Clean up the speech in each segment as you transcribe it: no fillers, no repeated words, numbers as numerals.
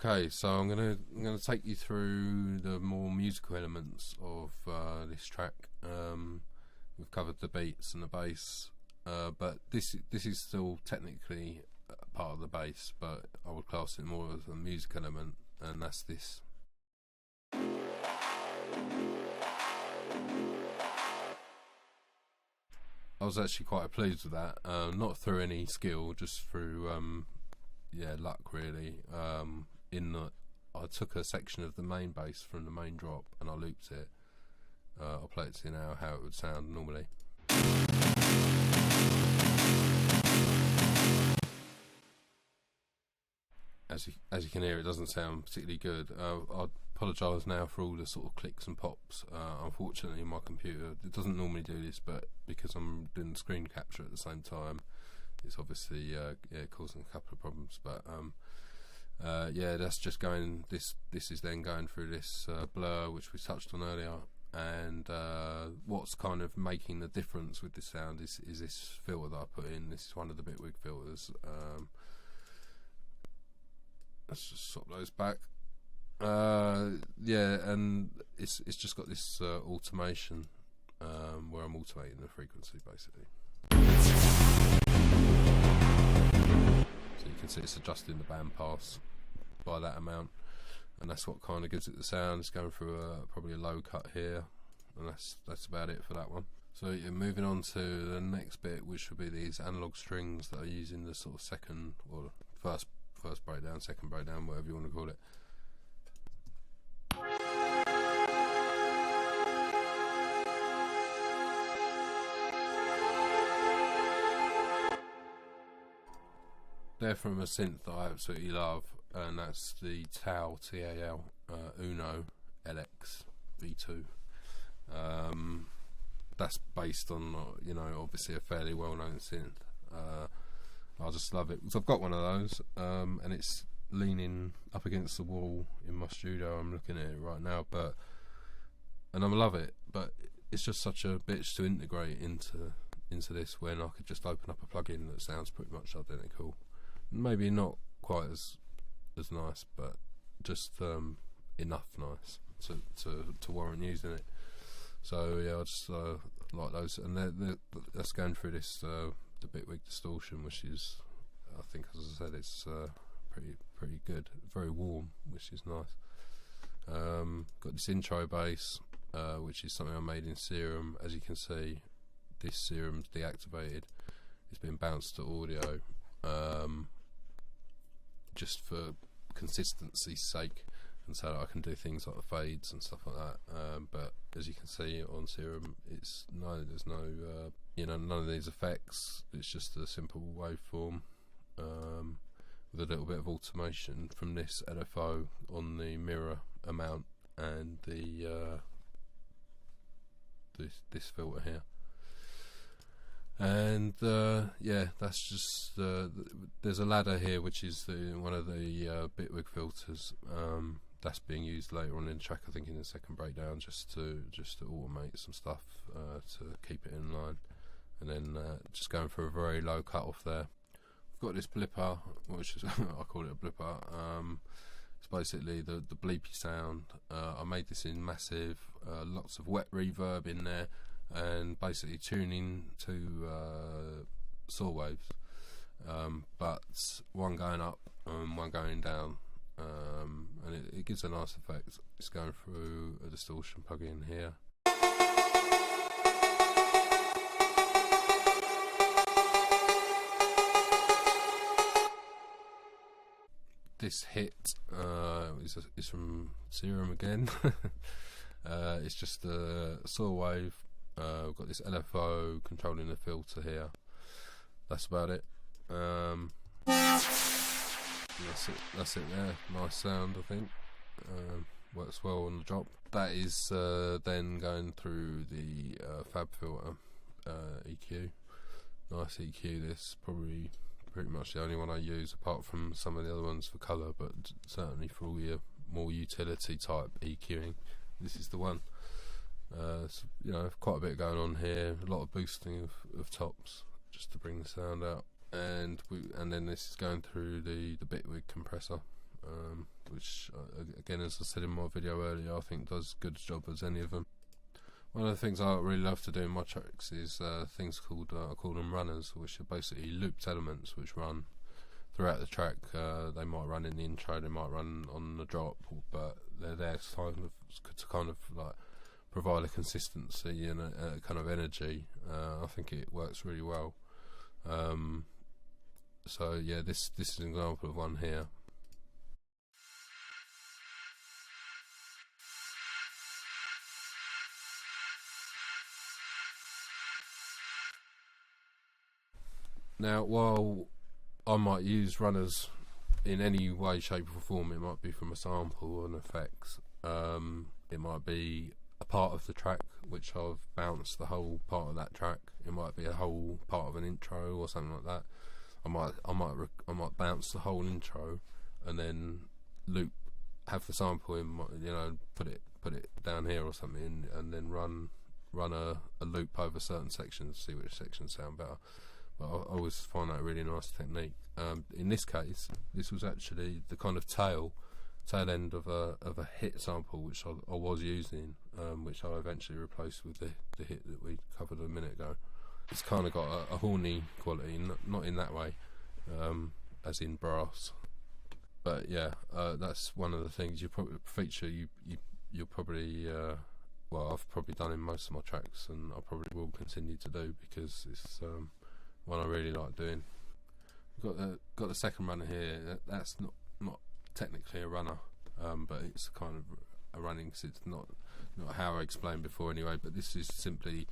Okay, so I'm gonna take you through the more musical elements of this track. We've covered the beats and the bass, but this is still technically part of the bass, but I would class it more as a music element, and that's this. I was actually quite pleased with that, not through any skill, just through luck really. In that I took a section of the main bass from the main drop and I looped it. I'll play it to you now how it would sound normally. As you can hear, it doesn't sound particularly good. I apologise now for all the sort of clicks and pops. Unfortunately, my computer, it doesn't normally do this, but because I'm doing screen capture at the same time, it's obviously causing a couple of problems. But that's just going. This is then going through this blur, which we touched on earlier, and what's kind of making the difference with this sound is this filter that I put in. This is one of the Bitwig filters. Let's just swap those back. And it's just got this automation where I'm automating the frequency basically. So you can see it's adjusting the bandpass by that amount, and that's what kind of gives it the sound. It's going through probably a low cut here, and that's about it for that one. So you're moving on to the next bit, which will be these analog strings that are using the sort of second or first breakdown, second breakdown, whatever you want to call it. They're from a synth that I absolutely love, and that's the Tal TAL Uno LX V2. That's based on obviously a fairly well-known synth. I just love it because I've got one of those, and it's leaning up against the wall in my studio. I'm looking at it right now, and I love it. But it's just such a bitch to integrate into this when I could just open up a plugin that sounds pretty much identical. Maybe not quite as nice, but just enough nice to warrant using it. So yeah, I just like those, and that's going through this the Bitwig distortion, which is, I think, as I said, it's pretty good, very warm, which is nice. Got this intro bass, which is something I made in Serum. As you can see, this Serum's deactivated. It's been bounced to audio, just for consistency's sake, and so that I can do things like the fades and stuff like that. But as you can see on Serum, there's no none of these effects. It's just a simple waveform with a little bit of automation from this LFO on the mirror amount and the this filter here. And that's just there's a ladder here, which is one of the Bitwig filters that's being used later on in the track, I think in the second breakdown, just to automate some stuff to keep it in line, and then just going for a very low cut off there. We've got this blipper, which is I call it a blipper. It's basically the bleepy sound. I made this in massive, lots of wet reverb in there, and basically tuning to saw waves, but one going up and one going down, and it gives a nice effect. It's going through a distortion plugin here. This hit is from Serum again. It's just a saw wave. We've got this LFO controlling the filter here. That's about it. That's it there. Nice sound, I think. Works well on the drop. That is then going through the Fab filter EQ. Nice EQ. This probably pretty much the only one I use, apart from some of the other ones for colour, but certainly for all your more utility type EQing, this is the one. So, quite a bit going on here, a lot of boosting of tops just to bring the sound out, and then this is going through the Bitwig compressor, which again, as I said in my video earlier, I think does good job as any of them. One of the things I really love to do in my tracks is things called, I call them runners, which are basically looped elements which run throughout the track. They might run in the intro, they might run on the drop, but they're there to kind of like provide a consistency and a kind of energy. I think it works really well. So yeah, this is an example of one here. Now, while I might use runners in any way, shape or form, it might be from a sample or an effect, it might be a part of the track which I've bounced the whole part of that track, it might be a whole part of an intro or something like that. I might bounce the whole intro and then loop, have the sample in, you know, put it down here or something, and then run a loop over certain sections, see which sections sound better. But I always find that a really nice technique. In this case, this was actually the kind of tail end of a hit sample which I was using, which I eventually replaced with the hit that we covered a minute ago. It's kind of got a horny quality, not in that way, as in brass. But yeah, that's one of the things you probably feature. You'll probably well, I've probably done in most of my tracks, and I probably will continue to do, because it's one I really like doing. We've got the second runner here. That's not technically a runner, but it's kind of a running synth. Not how I explained before anyway. But this is simply,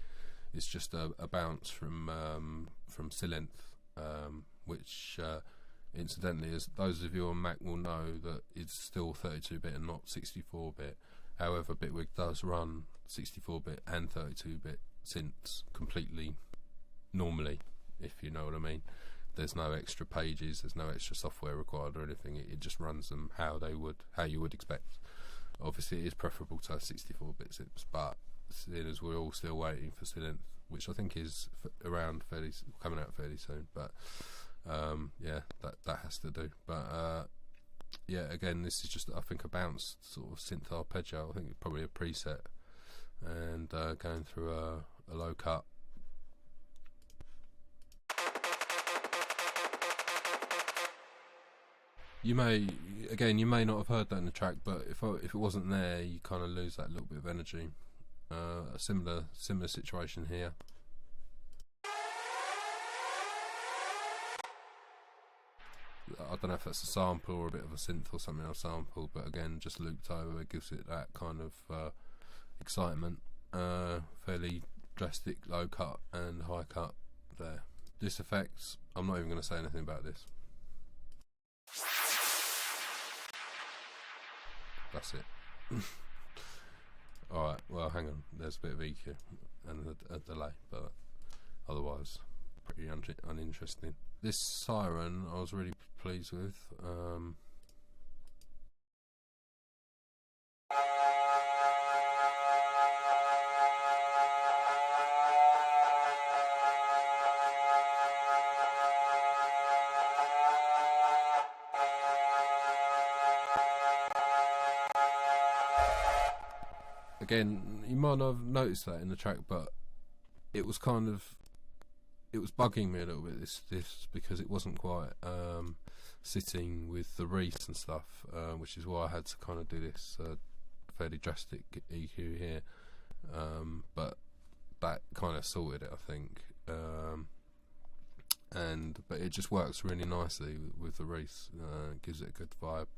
it's just a bounce from synth, which incidentally, as those of you on Mac will know, that it's still 32-bit and not 64-bit. However, Bitwig does run 64-bit and 32-bit synths completely normally, if you know what I mean. There's no extra pages, there's no extra software required or anything. It just runs them how you would expect. Obviously, it is preferable to 64-bit synths, but seeing as we're all still waiting for synth, which I think is coming out fairly soon. But yeah, that has to do. But yeah, again, this is just, I think, a bounced sort of synth arpeggio. I think it's probably a preset, and going through a low cut. You may not have heard that in the track, but if it wasn't there, you kind of lose that little bit of energy. A similar situation here. I don't know if that's a sample or a bit of a synth or something else sample, but again, just looped over, gives it that kind of excitement. Fairly drastic low cut and high cut there. This effect, I'm not even going to say anything about this. That's it. Alright, well, hang on, there's a bit of EQ and a delay, but otherwise pretty uninteresting. This Siren I was really pleased with. Again, you might not have noticed that in the track, but it was bugging me a little bit, this because it wasn't quite sitting with the reese and stuff, which is why I had to kind of do this fairly drastic EQ here, but that kind of sorted it, I think, but it just works really nicely with the reese. Gives it a good vibe,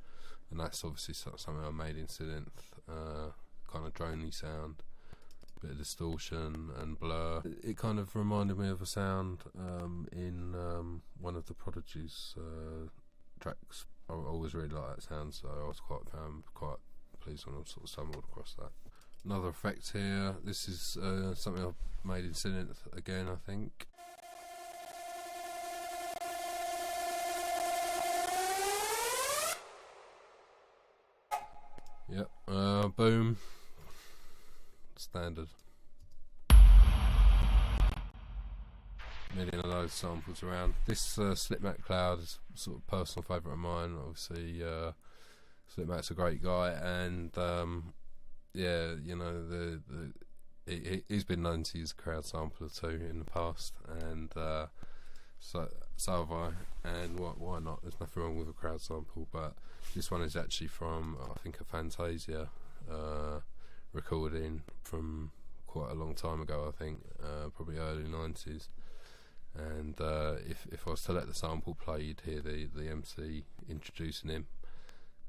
and that's obviously something I made in synth. Kind of droney sound, bit of distortion and blur. It kind of reminded me of a sound in one of the Prodigy's tracks. I always really like that sound, so I was quite pleased when I sort of stumbled across that. Another effect here. This is something I've made in synth again, I think. Yep, boom. Standard. Million of those samples around. This Slipmat Cloud is sort of personal favourite of mine. Obviously, Slick Matt's a great guy, and yeah, you know, he's been known to use a crowd sampler too in the past, and so have I. And why not? There's nothing wrong with a crowd sample, but this one is actually from, I think, a Fantasia recording from quite a long time ago. I think probably early 90s. And if I was to let the sample play, you'd hear the MC introducing him.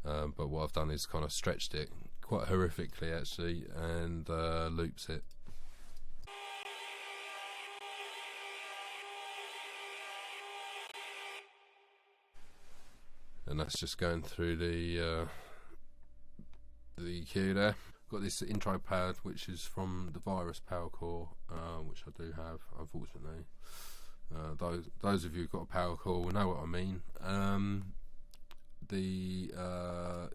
But what I've done is kind of stretched it quite horrifically, actually, and loops it. And that's just going through the EQ there. Got this intro pad, which is from the Virus Power Core, which I do have, unfortunately. Those of you who've got a power core will know what I mean.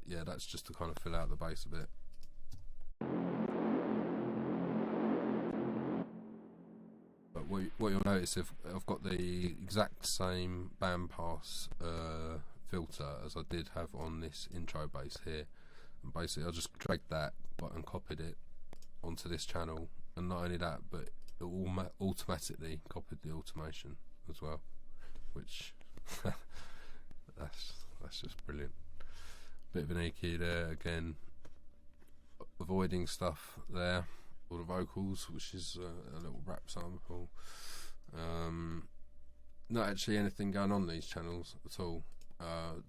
Yeah, that's just to kind of fill out the bass a bit. But what you'll notice, if I've got the exact same bandpass filter as I did have on this intro bass here, and basically I just dragged that and copied it onto this channel, and not only that, but it automatically copied the automation as well, which that's just brilliant. Bit of an EQ there again, avoiding stuff there, all the vocals, which is a little rap sample. Not actually anything going on these channels at all.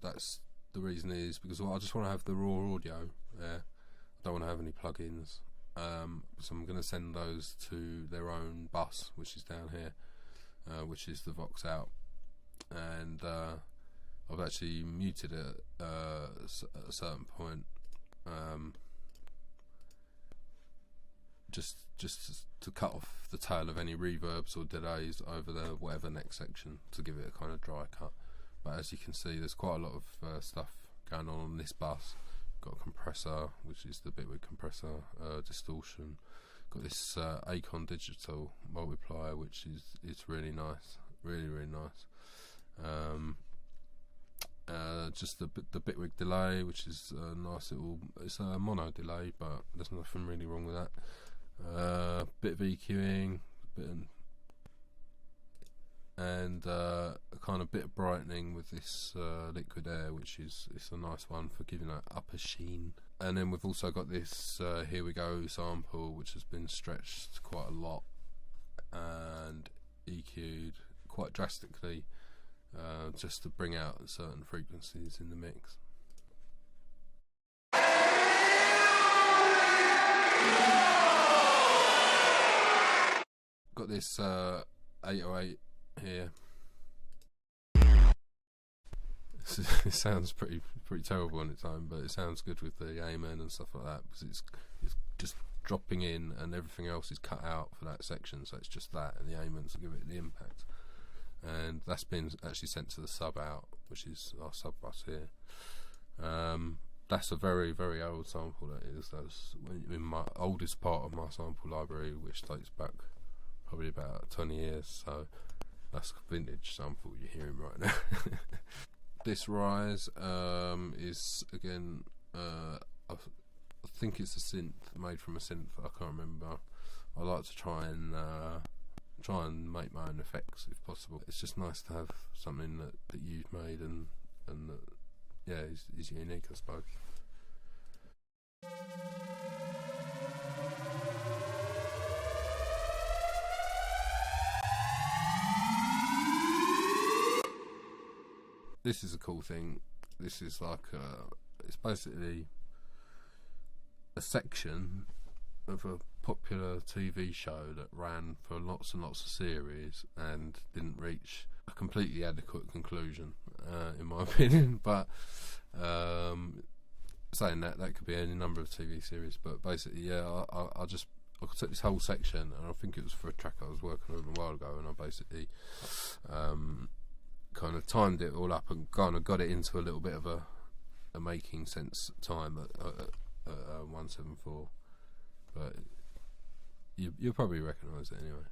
That's the reason is because I just want to have the raw audio there. I don't want to have any plugins. So I'm going to send those to their own bus, which is down here, which is the Vox out, and I've actually muted it at a certain point, just to cut off the tail of any reverbs or delays over the whatever next section, to give it a kind of dry cut. But as you can see, there's quite a lot of stuff going on this bus. Got a compressor, which is the Bitwig compressor, distortion. Got this Acon digital multiplier, which is really nice, really nice. Just the Bitwig delay, which is a nice little, it's a mono delay, but there's nothing really wrong with that. Bit of EQing, and a kind of bit of brightening with this liquid air, which is, it's a nice one for giving that upper sheen. And then we've also got this Here We Go sample, which has been stretched quite a lot and EQ'd quite drastically, just to bring out certain frequencies in the mix. Got this 808 here. It sounds pretty terrible on its own, but it sounds good with the amen and stuff like that, because it's just dropping in and everything else is cut out for that section, so it's just that and the amen to give it the impact. And that's been actually sent to the sub out, which is our sub bus here. That's a very old sample, that is. That's in my oldest part of my sample library, which dates back probably about 20 years, so that's a vintage sample you're hearing right now. This Rise is again, I think it's a synth, made from a synth, I can't remember. I like to try and make my own effects if possible. It's just nice to have something that you've made and that, yeah, is unique, I suppose. This is a cool thing. This is like it's basically a section of a popular TV show that ran for lots and lots of series and didn't reach a completely adequate conclusion, in my opinion. But saying that could be any number of TV series. But basically, yeah, I took this whole section, and I think it was for a track I was working on a while ago, and I basically kind of timed it all up and kind of got it into a little bit of a making sense time at 174. But you'll probably recognise it anyway.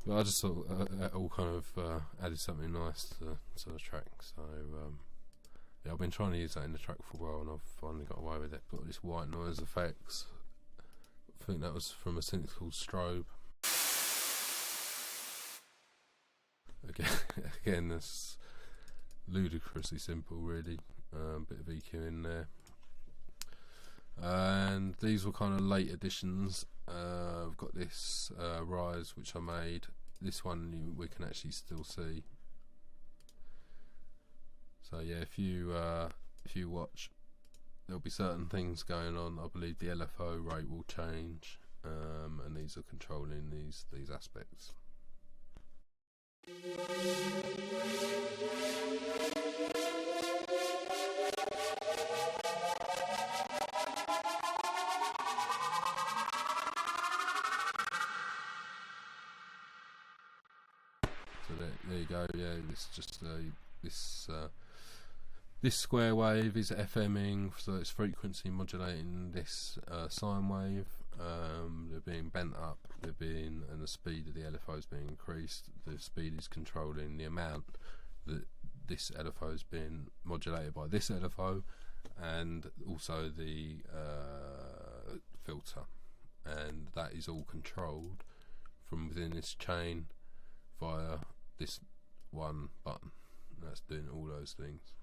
But I just thought that all kind of added something nice to the track. So yeah, I've been trying to use that in the track for a while, and I've finally got away with it. Got this white noise effects. I think that was from a synth called Strobe. Again, that's ludicrously simple, really. Bit of EQ in there. And these were kind of late additions. I've got this rise which I made. This one we can actually still see. So yeah, if you watch, there'll be certain things going on. I believe the LFO rate will change, and these are controlling these aspects. So there you go. Yeah, it's just this square wave is FMing, so it's frequency modulating this sine wave. They're being bent up, and the speed of the LFO is being increased. The speed is controlling the amount that this LFO is being modulated by this LFO, and also the filter, and that is all controlled from within this chain via this one button. That's doing all those things.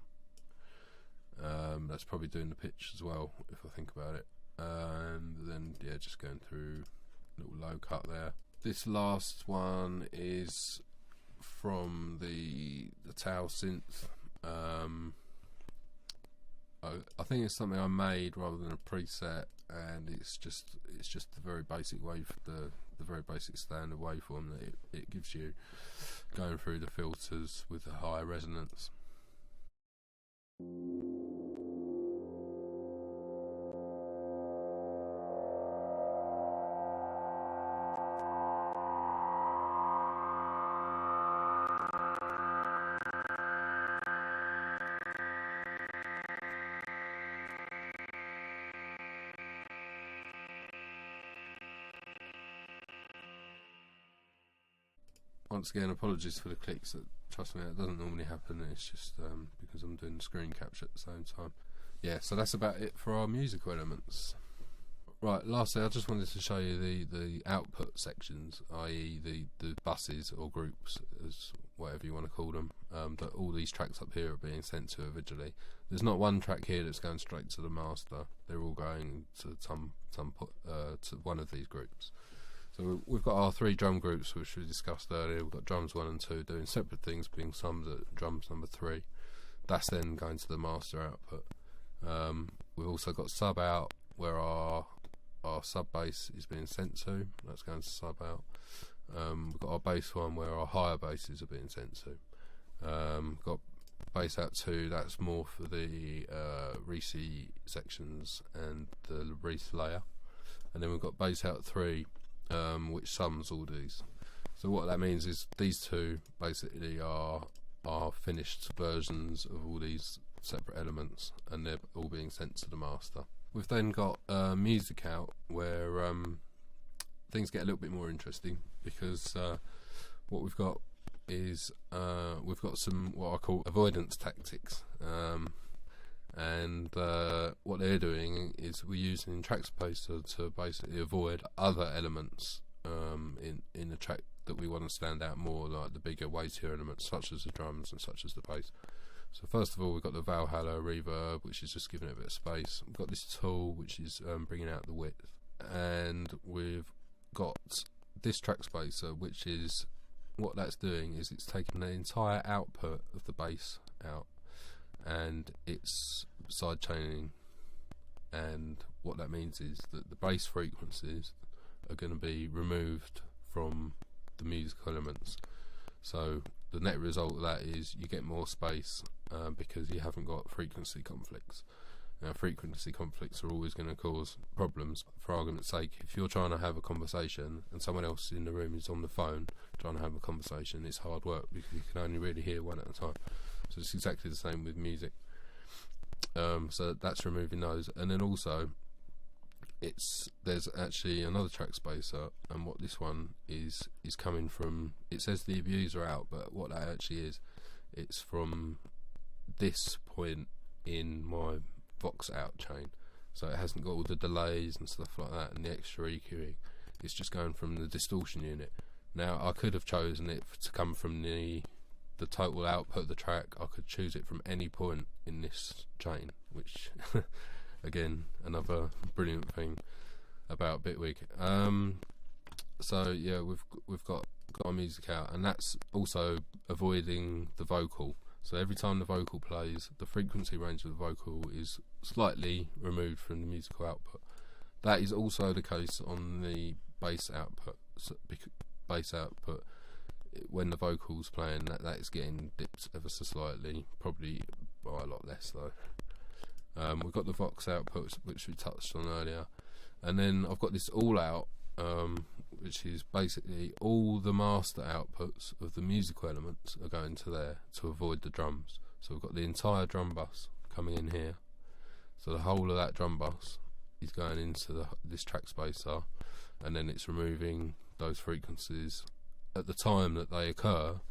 That's probably doing the pitch as well, if I think about it. And then yeah, just going through a little low cut there. This last one is from the Tau synth. I think it's something I made rather than a preset, and it's just the very basic wave, the very basic standard waveform that it gives you, going through the filters with the high resonance. Once again, apologies for the clicks. Trust me, that doesn't normally happen. It's just because I'm doing the screen capture at the same time. Yeah, so that's about it for our musical elements. Right, lastly, I just wanted to show you the output sections, i.e. the buses or groups, as whatever you want to call them, that all these tracks up here are being sent to originally. There's not one track here that's going straight to the master. They're all going to to one of these groups. So we've got our 3 drum groups, which we discussed earlier. We've got drums 1 and 2 doing separate things, being summed at drums number 3. That's then going to the master output. We've also got sub out, where our sub bass is being sent to. That's going to sub out. We've got our bass 1, where our higher basses are being sent to. We've got bass out 2, that's more for the Reese sections and the Reese layer. And then we've got bass out 3, which sums all these. So what that means is these 2 basically are finished versions of all these separate elements, and they're all being sent to the master. We've then got music out, where things get a little bit more interesting, because what we've got is we've got some what I call avoidance tactics, and what they're doing is we're using track spacer to basically avoid other elements in the track that we want to stand out more, like the bigger, weightier elements such as the drums and such as the bass. So first of all, we've got the Valhalla reverb, which is just giving it a bit of space. We've got this tool, which is bringing out the width, and we've got this track spacer, which is what that's doing is it's taking the entire output of the bass out, and it's sidechaining. And what that means is that the bass frequencies are going to be removed from the musical elements. So the net result of that is you get more space because you haven't got frequency conflicts. Now, frequency conflicts are always going to cause problems. For argument's sake, if you're trying to have a conversation and someone else in the room is on the phone trying to have a conversation, it's hard work because you can only really hear one at a time. So it's exactly the same with music. So that's removing those. And then also, there's actually another track spacer, and what this one is coming from. It says the abuser out, but what that actually is, it's from this point in my Vox out chain, so it hasn't got all the delays and stuff like that and the extra EQing. It's just going from the distortion unit. Now I could have chosen it to come from the total output of the track. I could choose it from any point in this chain, which again, another brilliant thing about Bitwig. So yeah, we've got our music out, and that's also avoiding the vocal. So every time the vocal plays, the frequency range of the vocal is slightly removed from the musical output. That is also the case on the bass output. So bass output, when the vocal's playing, that is getting dipped ever so slightly, probably by a lot less though. We've got the Vox output, which we touched on earlier, and then I've got this all out, which is basically all the master outputs of the musical elements are going to there to avoid the drums. So we've got the entire drum bus coming in here, so the whole of that drum bus is going into this track spacer, and then it's removing those frequencies at the time that they occur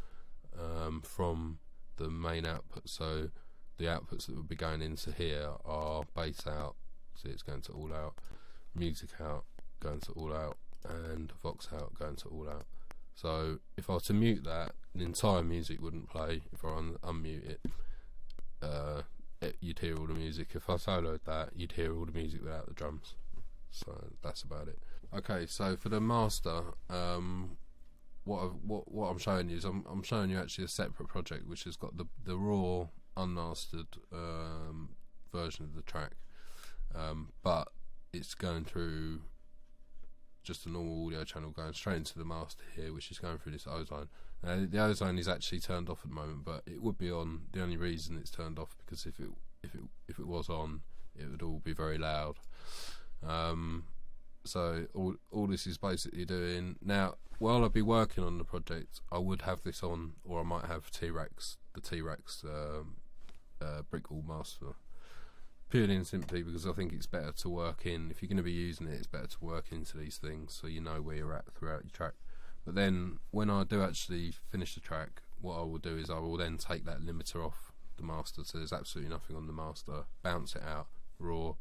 from the main output. So the outputs that would be going into here are bass out, so it's going to all out, music out going to all out, and Vox out going to all out. So if I were to mute that, the entire music wouldn't play. If I unmute it, you'd hear all the music. If I soloed that, you'd hear all the music without the drums. So that's about it. Okay, so for the master, what I'm showing you is I'm showing you actually a separate project which has got the raw unmastered version of the track, but it's going through just a normal audio channel going straight into the master here, which is going through this ozone. Now the ozone is actually turned off at the moment, but it would be on. The only reason it's turned off because if it was on, it would all be very loud. So all this is basically doing now. While I'd be working on the project, I would have this on, or I might have the T-Rex brick wall master, purely and simply because I think it's better to work in. If you're going to be using it, it's better to work into these things so you know where you're at throughout your track. But then when I do actually finish the track, what I will do is I will then take that limiter off the master, so there's absolutely nothing on the master, bounce it out raw,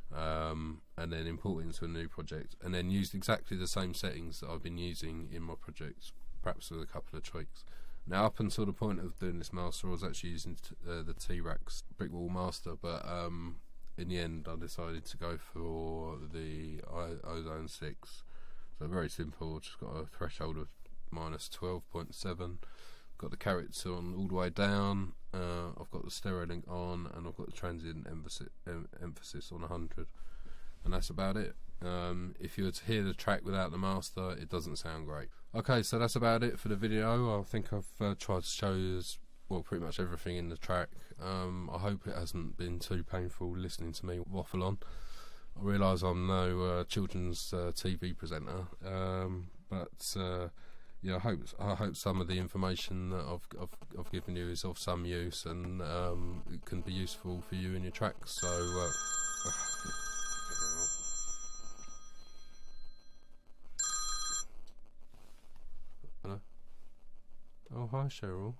and then import it into a new project, and then use exactly the same settings that I've been using in my projects, perhaps with a couple of tweaks. Now, up until the point of doing this master, I was actually using the T-Rex brick wall master, but in the end I decided to go for the Ozone 6. So very simple, just got a threshold of minus 12.7, got the character on all the way down, I've got the stereo link on, and I've got the transient emphasis on 100, and that's about it. If you were to hear the track without the master, it doesn't sound great. Okay, so that's about it for the video. I think I've tried to show you pretty much everything in the track. I hope it hasn't been too painful listening to me waffle on. I realise I'm no children's TV presenter, but yeah, I hope some of the information that I've given you is of some use, and it can be useful for you in your tracks. So hello. Oh, hi Cheryl.